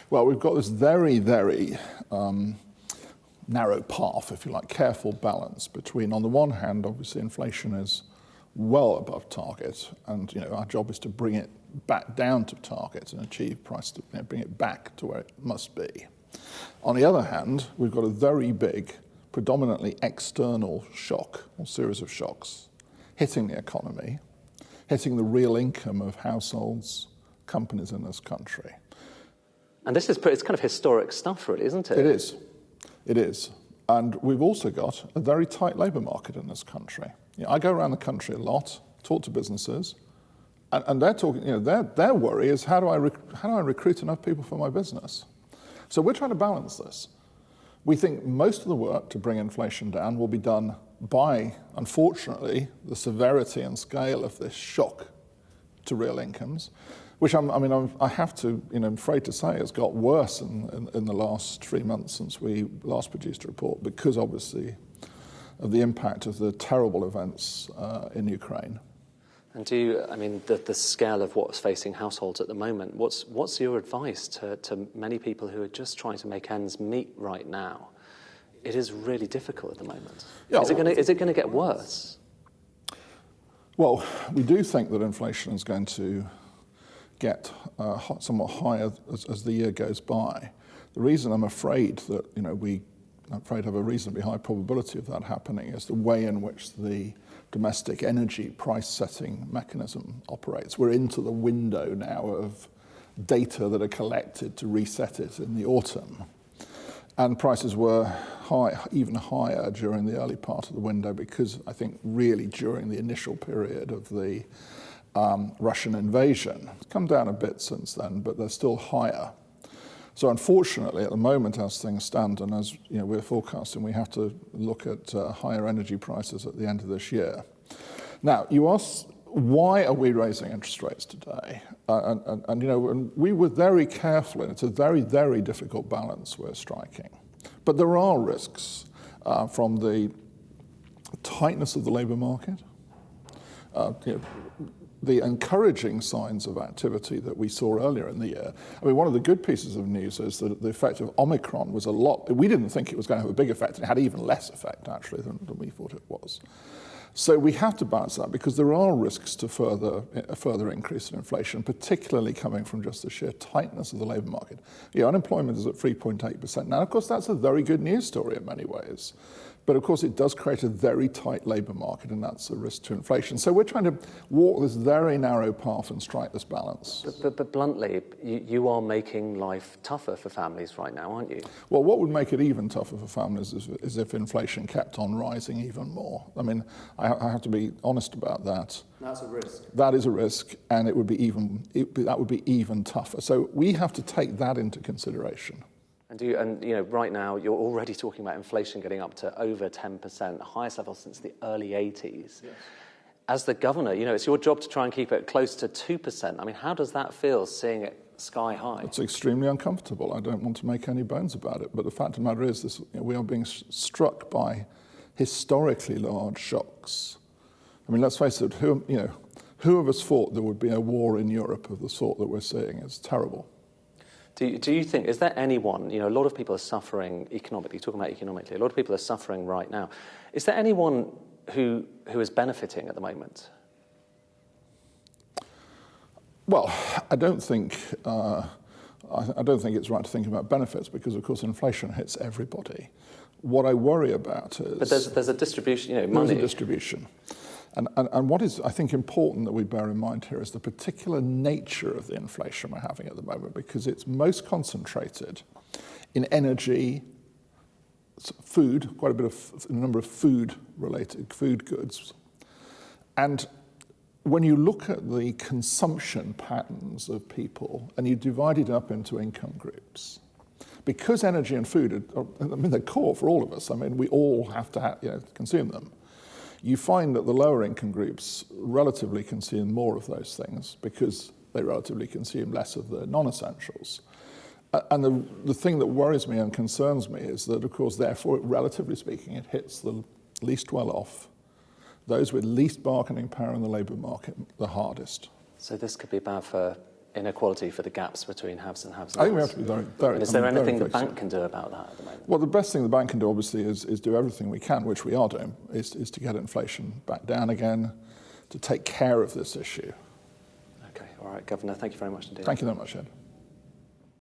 Well, we've got this very, very narrow path, if you like, careful balance between, on the one hand, obviously inflation is well above target, and our job is to bring it back down to target and achieve price to bring it back to where it must be. On the other hand, we've got a very big, predominantly external shock, or series of shocks, hitting the economy, hitting the real income of households, companies in this country. And this is it's kind of historic stuff, really, isn't it? It is. It is. And we've also got a very tight labour market in this country. I go around the country a lot, talk to businesses, and they're talking, their worry is how do I recruit enough people for my business? So we're trying to balance this. We think most of the work to bring inflation down will be done by, unfortunately, the severity and scale of this shock to real incomes, which I have to, I'm afraid to say, has got worse in the last 3 months since we last produced a report, because obviously of the impact of the terrible events in Ukraine. And the scale of what's facing households at the moment, what's your advice to many people who are just trying to make ends meet right now? It is really difficult at the moment. Yeah, is it going to get worse? Well, we do think that inflation is going to get somewhat higher as the year goes by. The reason I'm afraid that have a reasonably high probability of that happening is the way in which the domestic energy price setting mechanism operates. We're into the window now of data that are collected to reset it in the autumn. And prices were high, even higher during the early part of the window, because I think really during the initial period of the Russian invasion. It's come down a bit since then, but they're still higher. So unfortunately, at the moment, as things stand, and as we're forecasting, we have to look at higher energy prices at the end of this year. Now, you ask, why are we raising interest rates today? And we were very careful, and it's a very, very difficult balance we're striking. But there are risks from the tightness of the labour market, the encouraging signs of activity that we saw earlier in the year. One of the good pieces of news is that the effect of Omicron was we didn't think it was going to have a big effect, and it had even less effect, actually, than we thought it was. So we have to balance that, because there are risks to a further increase in inflation, particularly coming from just the sheer tightness of the labour market. Unemployment is at 3.8%. Now, of course, that's a very good news story in many ways. But of course, it does create a very tight labour market, and that's a risk to inflation. So we're trying to walk this very narrow path and strike this balance. But bluntly, you are making life tougher for families right now, aren't you? Well, what would make it even tougher for families is if inflation kept on rising even more. I have to be honest about that. That's a risk. That is a risk, and that would be even tougher. So we have to take that into consideration. And right now you're already talking about inflation getting up to over 10%, the highest level since the early 80s. Yes. As the governor, it's your job to try and keep it close to 2%. How does that feel, seeing it sky high? It's extremely uncomfortable. I don't want to make any bones about it. But the fact of the matter is, this, we are being struck by historically large shocks. Let's face it. Who of us thought there would be a war in Europe of the sort that we're seeing? It's terrible. Do you think, is there anyone, a lot of people are suffering economically, talking about economically, a lot of people are suffering right now. Is there anyone who is benefiting at the moment? Well, I don't think it's right to think about benefits, because, of course, inflation hits everybody. What I worry about is... But there's a distribution, money. There's a distribution. And what is, I think, important that we bear in mind here is the particular nature of the inflation we're having at the moment, because it's most concentrated in energy, food, quite a number of food-related food goods. And when you look at the consumption patterns of people and you divide it up into income groups, because energy and food they're core for all of us. We all have to consume them. You find that the lower income groups relatively consume more of those things, because they relatively consume less of the non-essentials. And the thing that worries me and concerns me is that, of course, therefore, relatively speaking, it hits the least well off, those with least bargaining power in the labour market, the hardest. So this could be bad for inequality, for the gaps between haves and have-nots? I think we have to be very. And is there anything the very bank can do about that at the moment? Well, the best thing the bank can do, obviously, is do everything we can, which we are doing, is to get inflation back down again, to take care of this issue. Okay, all right, Governor, thank you very much indeed. Thank you very much, Ed.